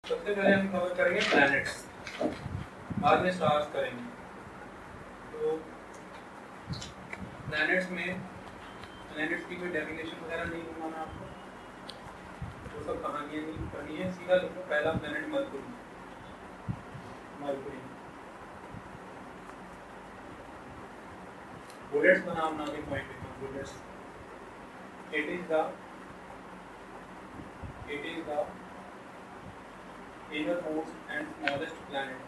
सबसे पहले हम कवर करेंगे प्लैनेट्स, बाद में स्टार्स करेंगे। तो प्लैनेट्स की कोई डेफिनेशन वगैरह नहीं दूंगा मैं आपको, वो सब कहानियाँ नहीं करनी है। सीधा लिखो पहला प्लैनेट मरकुरी। बुलेट्स बना अपना भी पॉइंट लिखना bullets. It is the innermost and smallest planet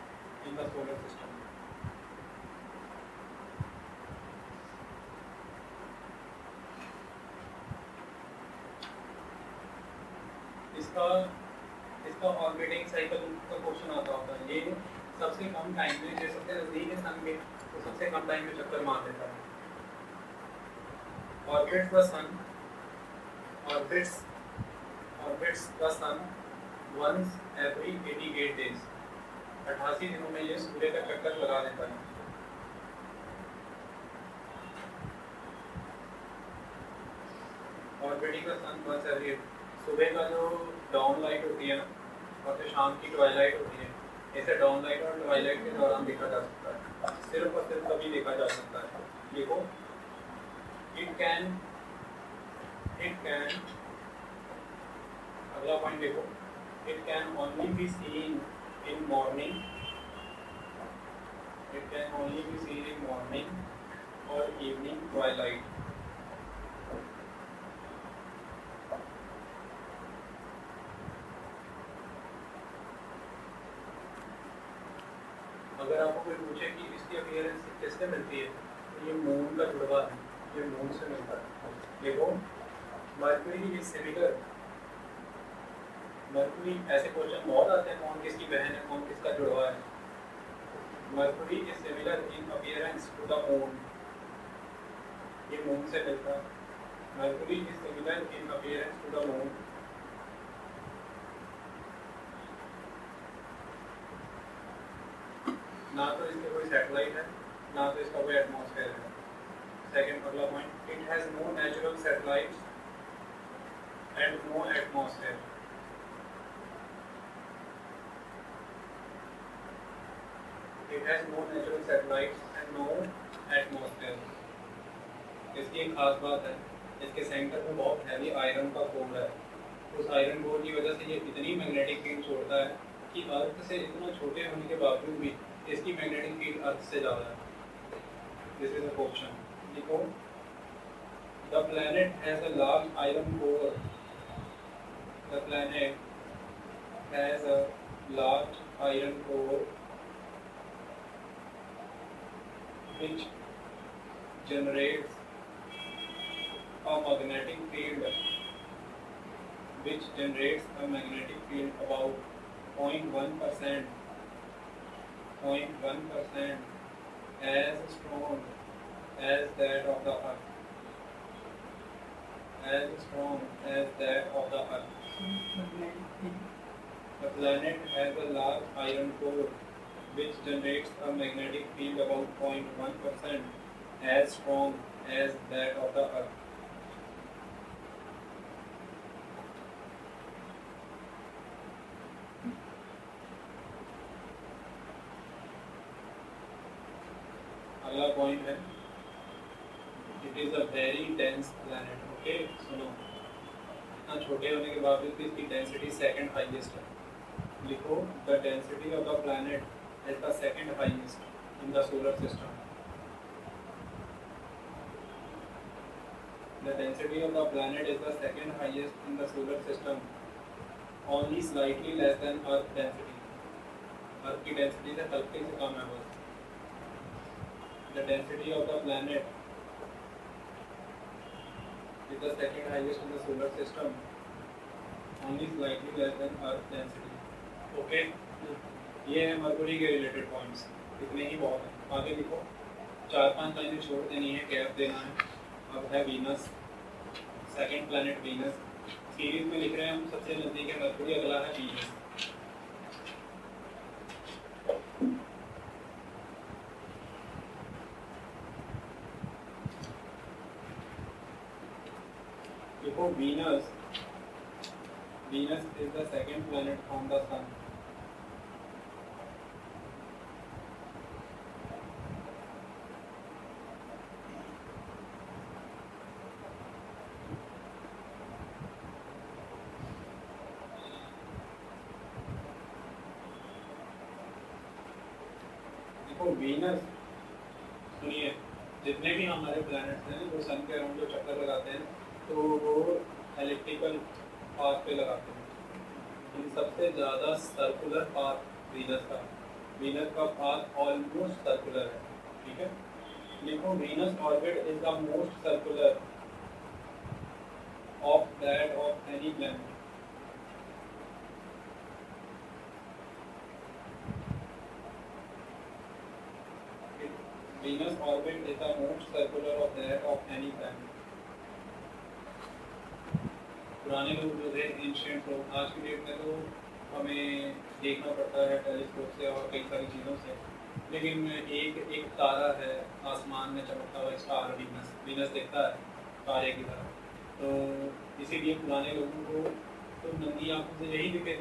in the solar system. इसका ऑर्बिटिंग साइकिल का क्वेश्चन आता होता है। ये सबसे कम टाइम में, जैसे सबसे नजदीक है सन के, तो सबसे कम टाइम में चक्कर मार देता है। Orbits the sun once every 88 days। 88 दिनों में ये सूर्य का चक्कर लगा देता है। Orbiting the sun once every, सुबह का जो डाउन लाइट होती है ना, और जो शाम की ट्वाइलाइट होती है, इसे डाउन लाइट और ट्वाइलाइट के दौरान देखा जा सकता है। सिर्फ और सिर्फ तभी देखा जा सकता है। देखो, इट कैन अगला पॉइंट देखो, it can only be seen in morning or evening twilight। अगर आपको कोई पूछे कि इसकी अपीयरेंस किससे मिलती है, तो ये मून का जुड़वा है, ये मून से मिलता है। देखो, मरकुरी इज सिमिलर, मरकुरी, ऐसे क्वेश्चन बहुत आते हैं, कौन किसकी बहन है, कौन किसका जुड़वा है। Mercury is similar in appearance to the moon, ये मून से मिलता है। Mercury is similar in appearance to the moon. ना तो इसके कोई सैटेलाइट है, ना तो इसका कोई एटमॉस्फेयर है। सेकंड अगला point, it has no natural satellites and no atmosphere. It has no natural satellites and no atmosphere। इसकी एक खास बात है, इसके सेंटर में बहुत हैवी आयरन का कोर है। उस आयरन कोर की वजह से ये इतनी मैग्नेटिक फील्ड छोड़ता है कि अर्थ से इतना छोटे होने के बावजूद भी इसकी मैग्नेटिक फील्ड अर्थ से ज़्यादा है। This is a question. देखो, the planet has a large iron core. The planet has a large iron core which generates a magnetic field about 0.1% as strong as that of the Earth. The planet has a large iron core which generates a magnetic field about 0.1% as strong as that of the Earth। अगला point है, it is a very dense planet. Okay, सुनो, इतना छोटे होने के बावजूद भी इसकी डेंसिटी सेकंड हाईएस्ट है। लिखो, the density of the planet is the second highest in the solar system। The density of the planet is the second highest in the solar system, only slightly less than Earth density। Earth की density से हल्के से कम है बस। The density of the planet is the second highest in the solar system, only slightly less than Earth density। Okay? ये है Mercury के related points, इतने ही बहुत हैं। आगे लिखो, 4-5 लाइनें छोड़ देनी है, गैप देना है। अब है Venus, second planet Venus. Series में लिख रहे हैं हम, सबसे नजदीक है मरकुरी, अगला है वीनस। देखो, Venus is the second planet from the sun. देखो वीनस, सुनिए, जितने भी हमारे प्लैनेट्स हैं वो सन के अराउंड जो चक्कर लगाते हैं तो वो एलिप्टिकल पाथ पे लगाते हैं। इन सबसे ज़्यादा सर्कुलर पाथ वीनस का पाथ ऑलमोस्ट सर्कुलर है, ठीक है। देखो Venus orbit is the most circular of that of any planet. Venus orbit is the most circular of that of any planet. पुराने लोग जो थे एंशिएंट लोग, आज की डेट में तो हमें देखना पड़ता है टेलीस्कोप से और कई सारी चीज़ों से, लेकिन एक तारा है आसमान में चमकता हुआ स्टार वीनस दिखता है तारे की तरह। तो इसीलिए पुराने लोगों को तो नंगी आंखों से यही दिखे,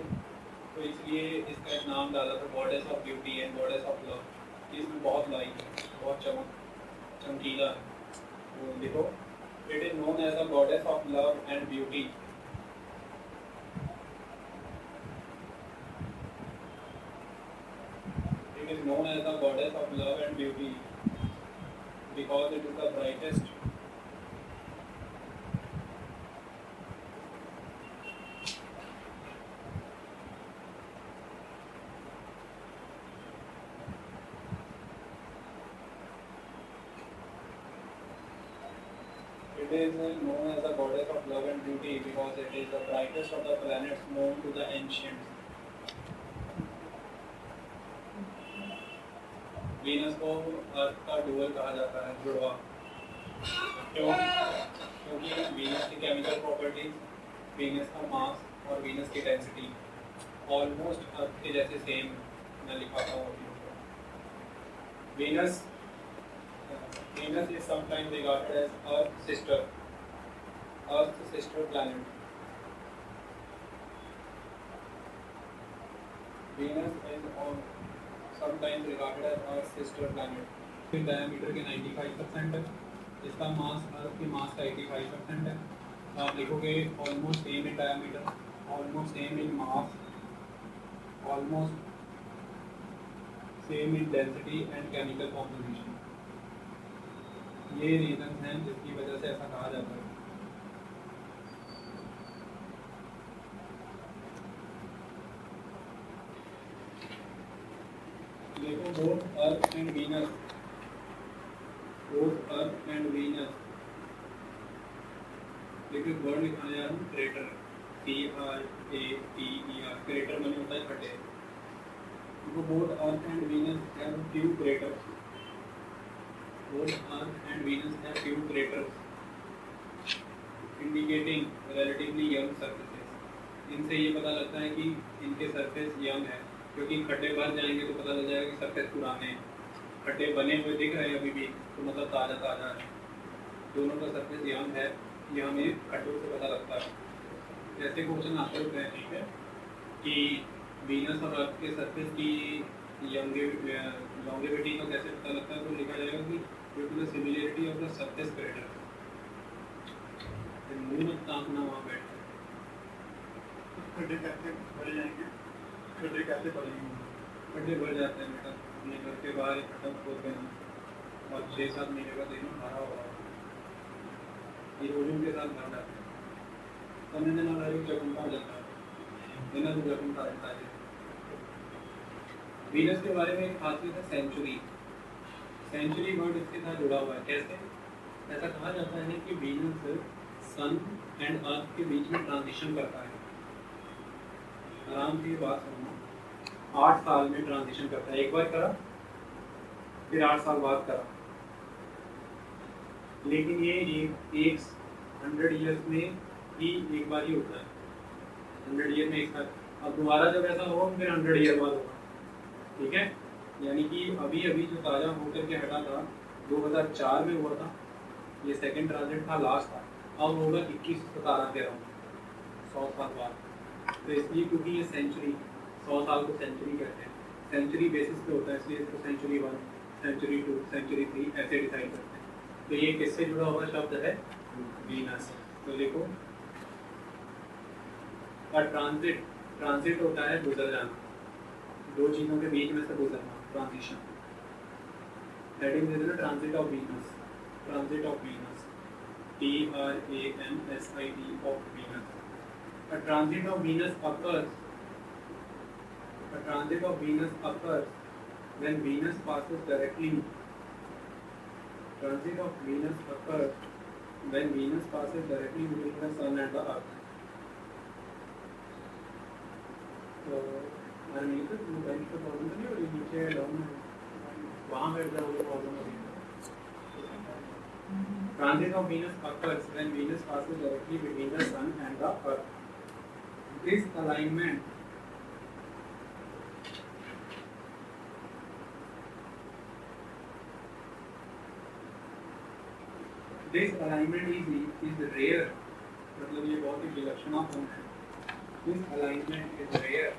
तो इसलिए इसका एक नाम डाला था goddess of beauty and goddess of love. इसमें बहुत लाइट है, बहुत चमकीला है। तो देखो, it is known as the goddess of love and beauty. It is known as the goddess of love and beauty because it is the brightest It is known as the goddess of love and beauty because it is the brightest of the planets known to the ancients. Venus को अर्थ का dual कहा जाता है, जुड़वा। क्यों? क्योंकि Venus की chemical properties, Venus का मास और वीनस की डेंसिटी ऑलमोस्ट अर्थ के जैसे सेम। मैं लिखाता हूँ Venus is sometimes regarded as Earth's sister planet. Venus is sometimes regarded as Earth's sister planet. इसके डायमीटर के 95% है, इसका मास अर्थ के मास का 85% है। आप लिखोगे almost same in diameter, almost same in mass, almost same in density and chemical composition. ये रीजन हैं जिसकी वजह से ऐसा कहा जाता है। देखो बोथ अर्थ एंड वीनस, देखिए वर्ड लिखाने जा रहा हूँ क्रेटर, CRATER, क्रेटर मैंने होता है खड्डे। देखो both earth and Venus have few craters. Both Earth and Venus have few craters, indicating relatively young surfaces. इनसे ये पता लगता है कि इनके सरफेस यंग है, क्योंकि खड्डे भर जाएंगे तो पता लग जाएगा कि सरफेस पुराने हैं। खड्डे बने हुए दिख रहे हैं अभी भी, तो मतलब ताज़ा है। दोनों का सरफेस यंग है, ये हमें खड्डों से पता लगता है। ऐसे क्वेश्चन आते होते हैं, ठीक है, कि वीनस और अर्थ के सरफेस की लॉन्गेविटी का कैसे पता लगता है, तो लिखा जाएगा कि due to the similarity of the surface crater. मुंह में ताकना वहाँ बैठ खड्डे कैसे भर जाएंगे, खड्डे कैसे भरेंगे? खड्डे भर जाते हैं बेटा, अपने घर के बाहर खड्डा खोदते हैं और 6-7 महीने का दिन भरा हुआ इरोजन के साथ भर जाते हैं। समझने ना हर एक जगह हो जाता है, बिना जगह का रहता है। वीनस के बारे में एक खासियत है सेंचुरी वर्ड इसके साथ जुड़ा हुआ है। कैसे? ऐसा कहा जाता है कि वीनस सन एंड अर्थ के बीच में ट्रांजिशन करता है। आराम से ये बात सुनना, 8 साल में ट्रांजिशन करता है। एक बार करा, फिर 8 साल बाद करा, लेकिन ये एक 100 ईयर्स में ही एक बार ही होता है। 100 ईयर में एक साल। अब दोबारा जब ऐसा होगा फिर 100 ईयर बाद होगा, ठीक है। यानी कि अभी जो ताज़ा होकर के हटा था 2004 में हुआ था, ये सेकंड ट्रांजिट था, लास्ट था। अब होगा 21 17 के अराउंड, 100 साल बाद। तो इसलिए क्योंकि ये सेंचुरी 100 साल को सेंचुरी कहते हैं, सेंचुरी बेसिस पे होता है, इसलिए इसको सेंचुरी 1, सेंचुरी 2, सेंचुरी 3 ऐसे डिसाइड करते हैं। तो ये किससे जुड़ा हुआ शब्द है? वीनस। तो देखो और ट्रांजिट, ट्रांजिट होता है गुजर जाना, दो चीज़ों के बीच में से गुजरना, ट्रांजिशन। हेडिंग दे देना transit of Venus, transit of Venus, TRANSIT of Venus. A transit of Venus occurs. A transit of Venus occurs when Venus passes directly. Transit of Venus occurs when Venus passes directly between the Sun and the Earth. तो मैंने नहीं तो bench पे problem नहीं हो रही, नीचे down है वहाँ बैठ जाओगे प्रॉब्लम हो रही है। Transit of Venus occurs when Venus passes directly between the Sun and the Earth. This alignment is rare, मतलब ये बहुत ही विलक्षणापन है। This alignment is rare,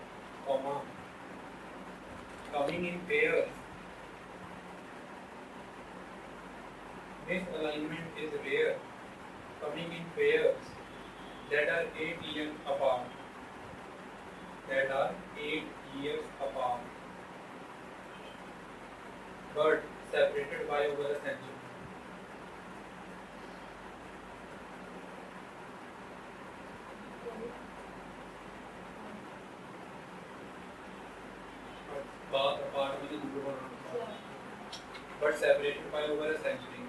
coming in pairs. This alignment is rare, coming in pairs that are 8 years apart. That are 8 years apart, but separated by over a century. Apart means but separated by over a century.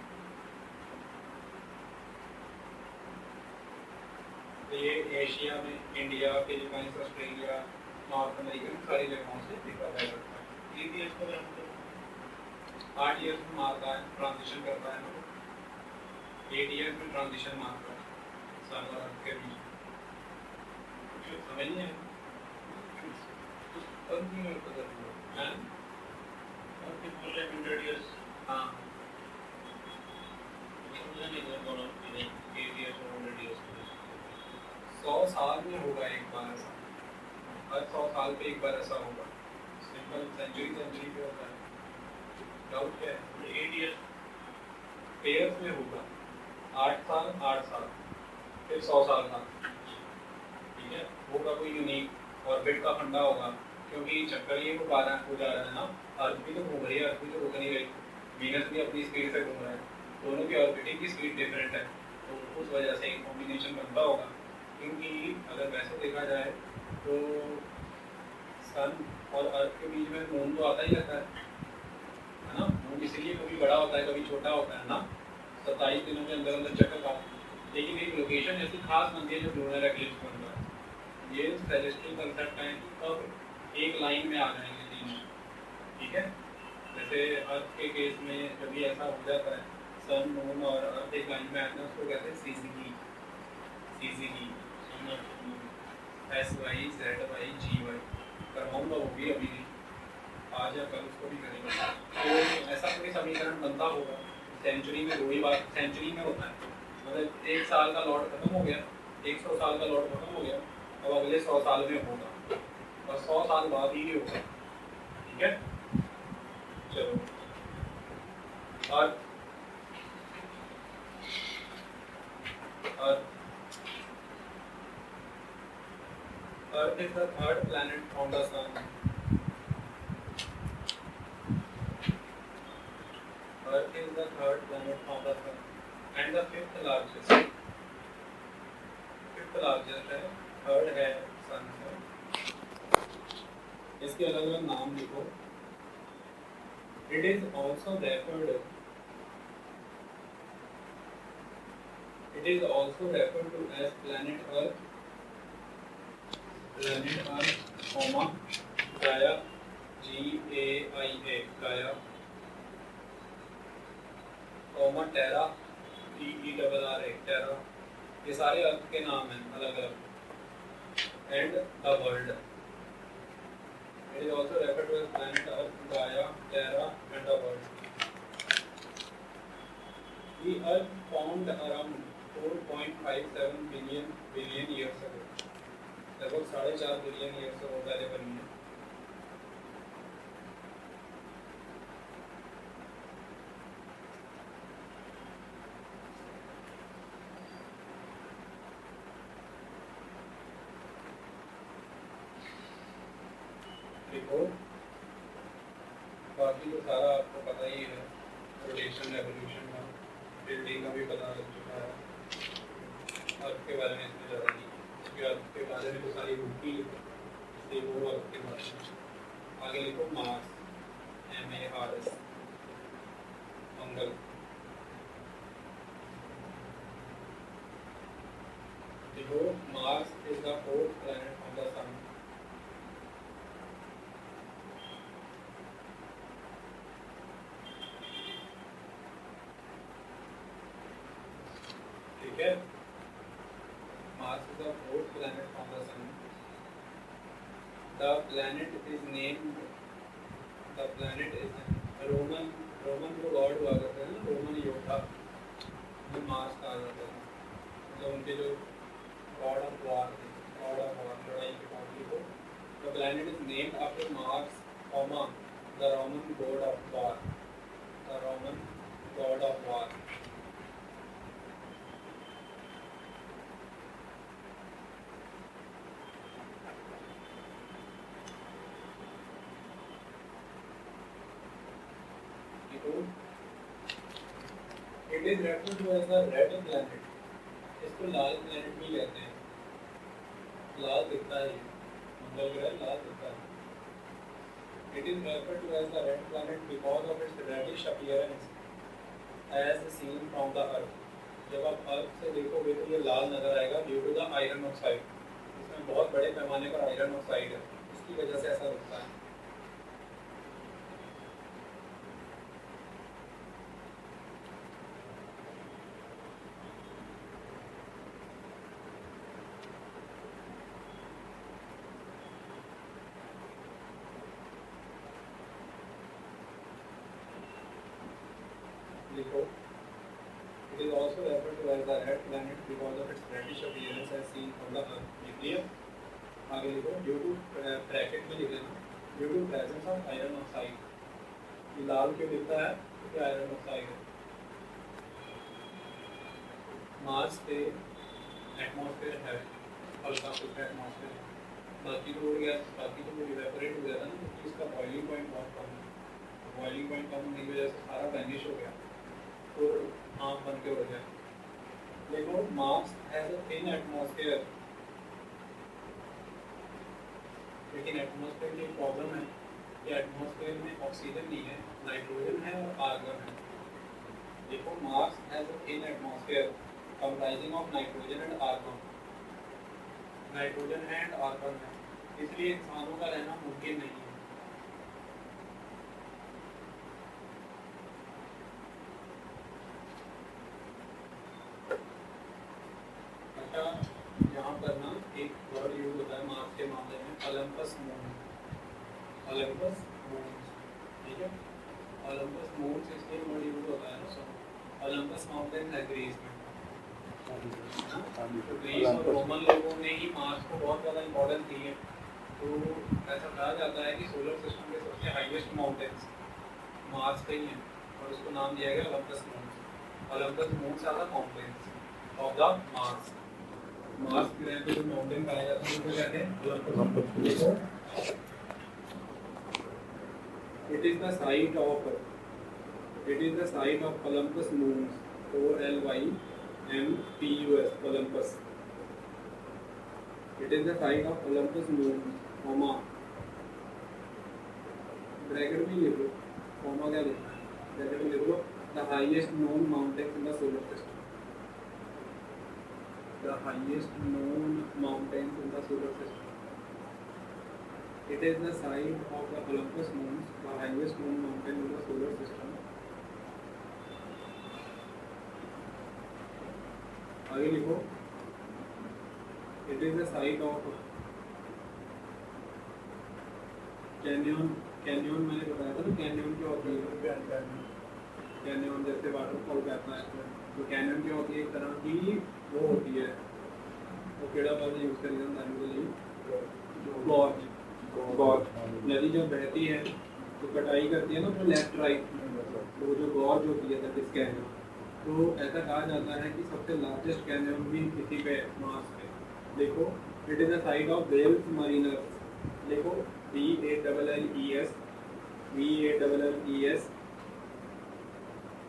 ये Asia में India, Philippines, Australia, north America में सारी जगहों से देखा जा सकता है। ये भी इसको 8 इयर्स में मारता है, ट्रांजिशन करता है ना, 8 इयर्स में ट्रांजिशन मारता है सन और अर्थ के बीच। समझ नहीं है? अब नहीं मेरे को जरूरत है और फिर बोल रहे 100 इयर्स। हाँ समझा नहीं था कौन 8 इयर्स और 100 इयर्स 100 साल में होगा एक बार ऐसा, हर 100 साल पे एक बार ऐसा होगा। सिंपल सेंचुरी सेंचुरी पे होता है। डाउट क्या है? 8 इयर्स पेयर्स में होगा, 8 साल 8 साल फिर 100 साल का, ठीक है। होगा कोई यूनिक ऑर्बिट का फंडा होगा, क्योंकि चक्कर ये हो जा रहा है ना, अर्थ भी तो घूम रही है, अर्थ भी तो रुक नहीं रही, वीनस भी अपनी स्पीड से घूम रहा है, दोनों की ऑर्बिटिंग की स्पीड डिफरेंट है, तो उस वजह से एक कॉम्बिनेशन बनता होगा। क्योंकि अगर वैसे देखा जाए तो सन और अर्थ के बीच में मून तो आता ही रहता है ना, मून इसीलिए कभी बड़ा होता है कभी छोटा होता है ना, 27 दिनों के अंदर अंदर चक्कर का, लेकिन एक लोकेशन ऐसी खास बनती है जो लूनर एक्लिप्स बनता है। ये सेलेस्टियल कंसेप्ट है कि कब एक लाइन में आ जाएंगे तीनों, ठीक है। जैसे अर्थ के केस में जब ये ऐसा हो जाता है, सन मून और अर्थ एक लाइन में आते हैं, उसको कहते हैं सीज़ीगी, सीज़ीगी SYZYGY करवाऊंगा, वो भी अभी नहीं, आज या कल उसको भी करेंगे। तो ऐसा कोई समीकरण बनता होगा सेंचुरी में, वही बात सेंचुरी में होता है, मतलब 1 साल का लॉट खत्म हो गया, 100 साल का लॉट खत्म हो गया, अब अगले 100 साल में होगा और 100 साल बाद ही होगा, ठीक है। चलो Earth is the third planet from the Sun. Earth is the third planet from the Sun and the fifth largest. Fifth largest है, third है Sun से। इसके अलग अलग नाम लिखो। It is also referred to as planet Earth, comma Gaia, GAIA, Gaia, comma Terra, TERRA, Terra, ये सारे अर्थ के नाम हैं अलग अलग, and the world. It is also referred to as planet Earth, Gaia, Terra, and the world. The Earth formed around 4.57 billion years ago. लगभग 4.5 billion year से वो पहले बनी है। देखो बाकी तो सारा आपको पता ही है, रोटेशन रेवोल्यूशन का, बिल्डिंग का भी पता लग चुका है, अर्थ के बारे में इसमें ज़्यादा नहीं है, क्योंकि अर्थ के बारे में तो सारी बुक ही इसलिए वो अर्थ के बारे में। आगे लिखो मार्स, MARS, मंगल। देखो Mars is the 4th planet of the sun। ठीक है, Mars is the 4th planet from the sun. The planet is named, the planet is Roman जो गॉड हुआ करते हैं ना, रोमन योद्धा, जो मार्स कहा जाता है, मतलब उनके जो गॉड ऑफ वॉर लड़ाई के गॉड को। The planet is named after Mars, the Roman god of war, the Roman god of war। It is referred to as the red planet। इसको लाल प्लेनेट भी कहते हैं, लाल दिखता है, मंगल ग्रह लाल दिखता है। It is referred to as the red planet because of its reddish appearance as seen from the earth। जब आप अर्थ से देखोगे तो ये लाल नजर आएगा due to the iron oxide, इसमें बहुत बड़े पैमाने पर आयरन ऑक्साइड है, इसकी वजह से ऐसा दिखता है। देखो, it is also referred to as the red planet because of its reddish appearance as seen from the earth। clear? आगे लिखो, due to ब्रैकेट में लिख लेना, due to presence of iron oxide। ये लाल क्यों दिखता है? क्योंकि आयरन ऑक्साइड है। मार्स पे एटमॉस्फेयर है, हल्का फुल्का एटमॉस्फेयर है, बाकी तो उड़ गया, बाकी तो वो इवेपोरेट हो गया था ना, क्योंकि इसका बॉइलिंग पॉइंट बहुत कम है। बॉइलिंग पॉइंट कम होने की वजह से सारा वैनिश हो गया, तो आँख बन के उड़ गया। देखो Mars has a thin atmosphere, लेकिन एटमॉस्फेयर की प्रॉब्लम है कि एटमॉस्फेयर में ऑक्सीजन नहीं है, नाइट्रोजन है और आर्गन है। देखो Mars has a thin atmosphere comprising of nitrogen and argon, nitrogen and argon है, इसलिए इंसानों का रहना मुमकिन नहीं है। यहाँ पर ना एक वर्ड यूज होता है मार्स के मामले में, ओलंपस मून, ओलंपस मून। ठीक है, ओलंपस मून से इसलिए वर्ड यूज होता है ना, सो ओलंपस माउंटेन है ग्रीस में। तो ग्रीस और रोमन लोगों ने ही मार्स को बहुत ज़्यादा इम्पोर्टेंस दी है, तो ऐसा कहा जाता है कि सोलर सिस्टम के सबसे हाईएस्ट माउंटेन्स मार्स पे ही हैं, और उसको नाम दिया गया Olympus moon. Olympus moon are the mountains of the Mars. Mars ग्रह पे जो माउंटेन पाया जाता है उनको कहते हैं ओलंपस। देखो, it is the site of Olympus moons, OLYMPUS, Olympus. It is the site of Olympus moons, comma bracket में लिख लो, कॉमा क्या लिखना है, ब्रैकेट में लिख लो, the highest known mountain in the solar system, the highest known mountains in the solar system. It is the site of the Olympus Mons, the highest known mountain in the solar system. आगे लिखो, it is the site of canyon. Canyon मैंने बताया था ना, canyon क्या होती है, canyon जैसे वाटरफॉल कहता है, तो कैनियन क्या होती है, एक तरह की वो होती है, वो केड़ा बाजी यूज करी जाता है गॉर्ज, गॉर्ज नदी जब बहती है तो कटाई करती है ना तो लेफ्ट राइट, वो जो गॉर्ज होती है दैट इज कैनियन। तो ऐसा कहा जाता है कि सबसे लार्जेस्ट कैनियन भी इसी पे मार्स पे। देखो, it is the site of Valles Marineris. देखो, VALLES, VALLES,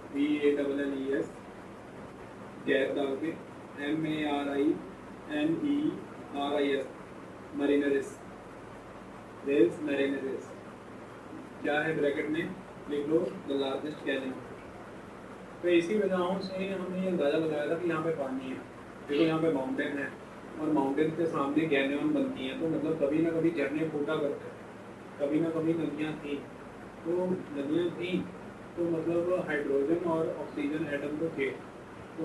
VALLES, गैप डाल के MARINERIS, मरीनरिस, वेल्स मरीनरिस। क्या है ब्रैकेट में, लिख लो द लार्जेस्ट कैनियन। तो इसी वजहों से हमने ये अंदाज़ा लगाया था कि यहाँ पे पानी है। देखो यहाँ पे माउंटेन है और माउंटेन के सामने कैनियन बनती हैं, तो मतलब कभी ना कभी झरने फूटा करते हैं, कभी ना कभी नदियाँ थी। तो नदियाँ थी तो मतलब हाइड्रोजन और ऑक्सीजन एटम तो थे, तो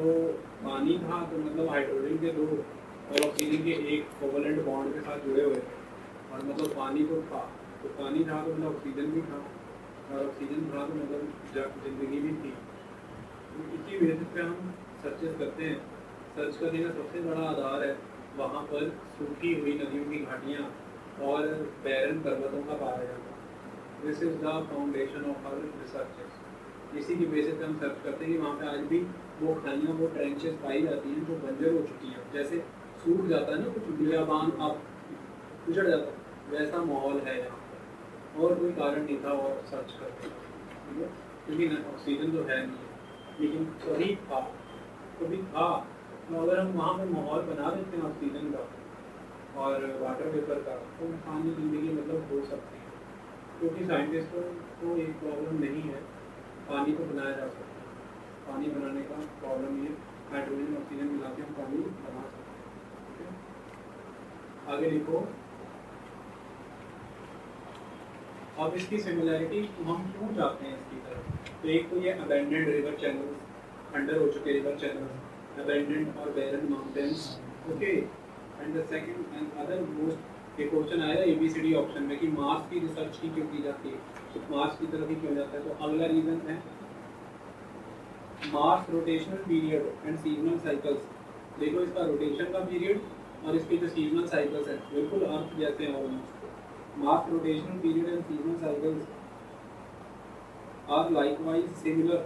पानी था तो मतलब हाइड्रोजन के दो और ऑक्सीजन के एक कोवलेंट बॉन्ड के साथ जुड़े हुए थे, और मतलब पानी तो था, तो पानी था तो मतलब ऑक्सीजन भी था, और ऑक्सीजन था तो मतलब जिंदगी भी थी। तो इसी बेसिस पे हम सर्चेस करते हैं। सर्च करने का सबसे बड़ा आधार है वहाँ पर सूखी हुई नदियों की घाटियाँ और बैरन पर्वतों का पाया जाता। This is the foundation of our researches. इसी की बेसिस पे हम सर्च करते हैं कि वहाँ पे आज भी वो खानियाँ, वो ट्रेंचेस पाई जाती हैं जो बंजर हो चुकी हैं। जैसे सूख जाता है ना कुछ बियाबान, अब उजड़ जाता है, वैसा माहौल है यहाँ पर, और कोई कारण नहीं था और सर्च करते हैं, ठीक है, क्योंकि ऑक्सीजन तो है नहीं, लेकिन कभी था, कभी था। तो अगर हम वहाँ पर माहौल बना देते हैं ऑक्सीजन का और वाटर वेपर का, तो इंसानी ज़िंदगी मतलब हो सकती है। क्योंकि साइंटिस्टों को एक प्रॉब्लम नहीं है, पानी को बनाया जा सकता है। पानी बनाने का प्रॉब्लम ये, हाइड्रोजन ऑक्सीजन मिला के हम पानी बना सकते हैं, ठीक है। आगे लिखो। अब इसकी सिमिलैरिटी हम क्यों जाते हैं इसकी तरफ, तो एक तो ये अबैंडेंड रिवर चैनल्स, अंडर हो चुके river channels, abandoned or barren mountains, okay, and the second and other most एक क्वेश्चन आएगा ABCD ऑप्शन में कि मार्स की रिसर्च की क्यों की जाती है, तो मार्स की तरफ ही क्यों जाता है। तो अगला रीजन है Mars rotational period and seasonal cycles. देखो इसका रोटेशन का पीरियड और इसके जो सीजनल साइकिल्स हैं बिल्कुल अर्थ जैसे हैं almost. Mars rotational period and seasonal cycles are likewise similar.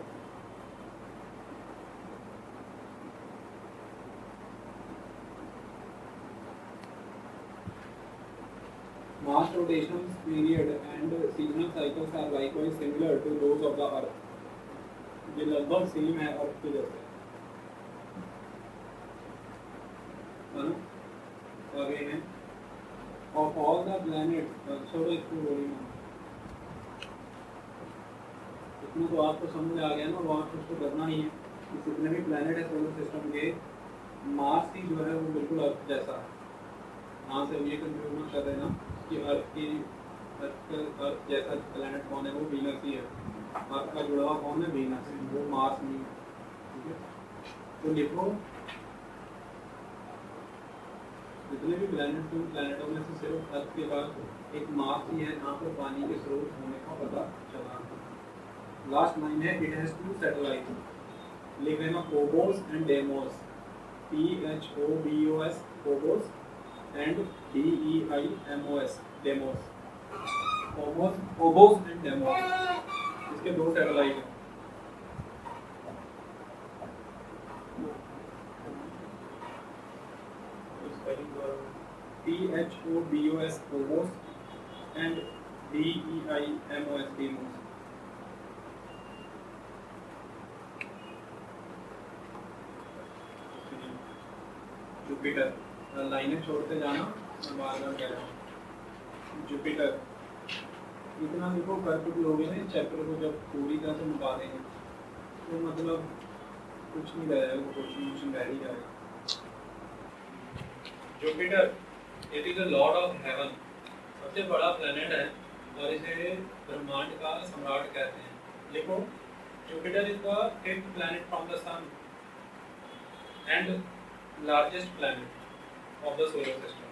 Mars rotational period and seasonal cycles are likewise similar to those of the Earth. ये लगभग सेम है अर्थ के जैसे, है ना। आगे हैं of all the planets, छोड़ो इसको बोली ना, इतना तो आपको समझ आ गया ना, वो आपको उसको करना ही है कि जितने भी प्लैनेट है सोलर सिस्टम के, मार्स ही जो है वो बिल्कुल अर्थ जैसा है। यहाँ से ये कंफ्यूज मत कर देना कि अर्थ जैसा प्लैनेट कौन है, वो वीनस ही है। अर्थ का जुड़ा हुआ कौन है, वीनस, वो मार्स नहीं है, ठीक है। तो लिखो जितने भी प्लैनेट हैं, प्लैनेटों में से सिर्फ अर्थ के बाद एक मार्स ही है जहाँ पर पानी के स्रोत होने का पता चला। लास्ट लाइन है इट हैज टू सैटेलाइट, लिख लेना Phobos and demos, PHOBOS Phobos and DEIMOS demos, Phobos and demos, इसके दो सैटेलाइट हैं। PHOBOS Phobos and DEIMOS demos. Jupiter, लाइनें छोड़ते जाना, मैं बार बार कह रहा हूँ। जुपिटर, इतना देखो कर कुछ लोग हैं इस चैप्टर को जब पूरी तरह से मुका देंगे तो मतलब कुछ नहीं रहेगा, क्वेश्चन रह ही जाएगा। Jupiter it is the Lord of haven, सबसे बड़ा प्लेनेट है और इसे ब्रह्मांड का सम्राट कहते हैं। देखो Jupiter is the fifth planet from the sun and largest planet of the solar system.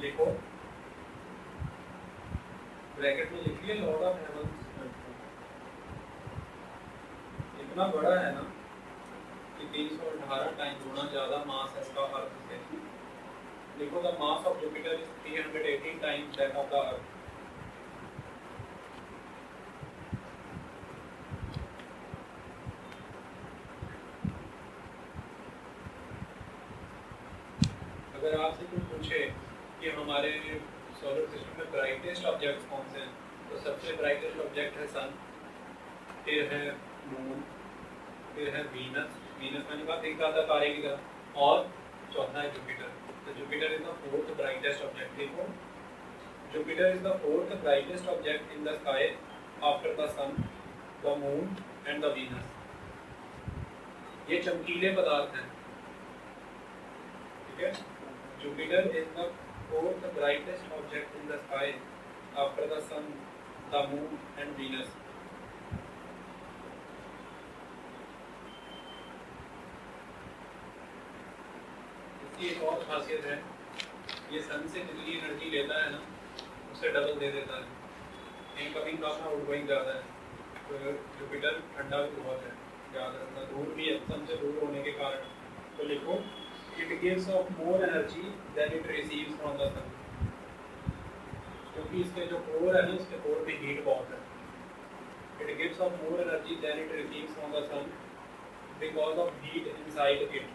लिखो ब्रैकेट में लिखिए लॉर्ड ऑफ हेवंस, इतना बड़ा है ना कि 318 टाइम्स गुना ज़्यादा मास है इसका अर्थ से। लिखो the mass of Jupiter is 318 times that of the earth. अगर आपसे कुछ पूछे कि हमारे सोलर सिस्टम में ब्राइटेस्ट ऑब्जेक्ट कौन से हैं, तो सबसे ब्राइटेस्ट ऑब्जेक्ट है सन, फिर है मून, फिर है वीनस, वीनस मैंने कहा दिख रहा था तारे की तरह, और चौथा है जुपिटर। तो Jupiter is the fourth brightest object. देखो Jupiter is the fourth brightest object in the sky after the sun, the moon and the Venus. ये चमकीले पदार्थ हैं, ठीक है। Jupiter is the fourth brightest object in the sky after the sun, the moon and Venus. इसकी एक और खासियत है, ये सन से जितनी एनर्जी लेता है ना उससे डबल दे देता है। इनकमिंग का अपना आउटगोइंग ज़्यादा है, तो जुपिटर ठंडा भी बहुत है, याद रखना। दूर भी है सन से दूर होने के कारण। तो लिखो it gives off more energy than it receives from the sun, क्योंकि इसके जो कोर है ना उसके कोर में हीट बहुत है। It gives off more energy than it receives from the sun because of heat inside it.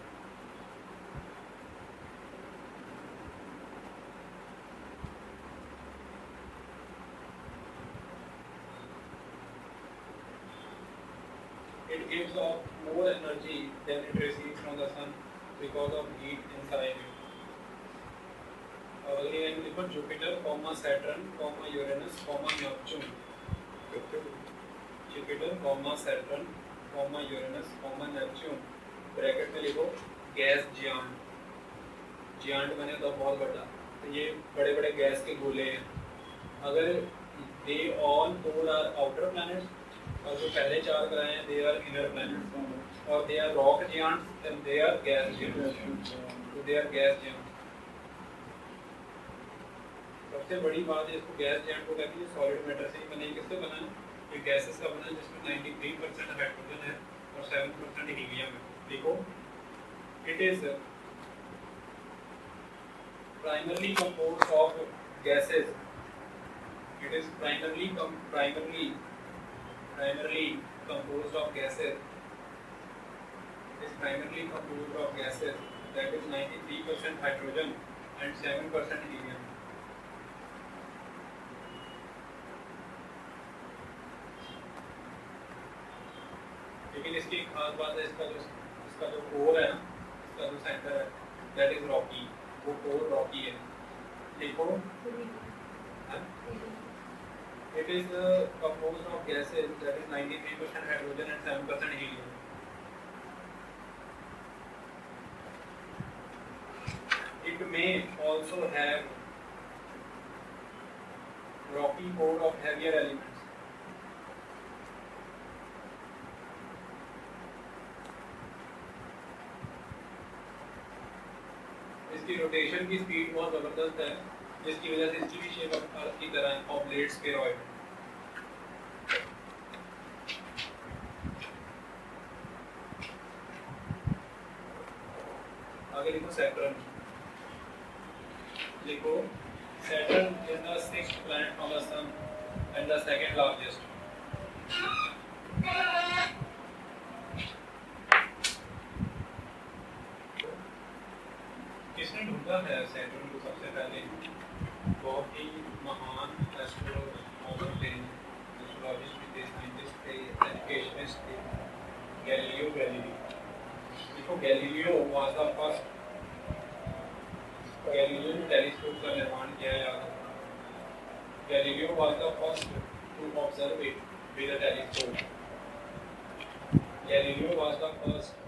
It gives off more energy than it receives from the sun because of heat inside it. और अगली line लिखो Jupiter, Saturn, Uranus, Neptune. Jupiter, Saturn, Uranus, Neptune. Bracket में लिखो gas giant. Giant मैंने तो बहुत बड़ा, तो ये बड़े बड़े गैस के गोले हैं। अगर they all four are outer planets, और जो पहले चार ग्रह हैं दे आर इनर प्लैनेट्स, और they are rock giants and they are gas giants. तो दे आर गैस जियांट्स। सबसे बड़ी बात है, इसको गैस जियांट को कहते हैं, सॉलिड मैटर से ही बने। किससे बना है? ये गैसेस का बना है जिसमें 93% हाइड्रोजन है और 7% हीलियम है। देखो it is primarily composed of gases. It is primarily composed of gases. It is primarily composed of gases, that is 93% hydrogen and 7% helium. लेकिन इसकी एक खास बात है, इसका जो कोर है ना, इसका जो सेंटर है, that is rocky, वो कोर रॉकी है। देखो it is composed of gases, that is 93% hydrogen and 7% helium. It may also have rocky core of heavier elements. इसकी रोटेशन की स्पीड बहुत ज़बरदस्त है, जिसकी वजह से इसकी भी शेप अर्थ की तरह है, ऑब्लेट स्फेरॉइड। आगे लिखो सैटर्न। लिखो Saturn is the 6th planet from the sun and the second largest. किसने ढूंढा है सैटर्न को सबसे पहले? बहुत ही महान एस्ट्रोनॉमर थे, एस्ट्रोलॉजिस्ट थे, साइंटिस्ट थे, एजुकेशनिस्ट थे, गैलीलियो गैलीली। देखो Galileo was the first, Galileo ने टेलीस्कोप का निर्माण किया याद है। Galileo was the first to observe it with a telescope. Galileo was the first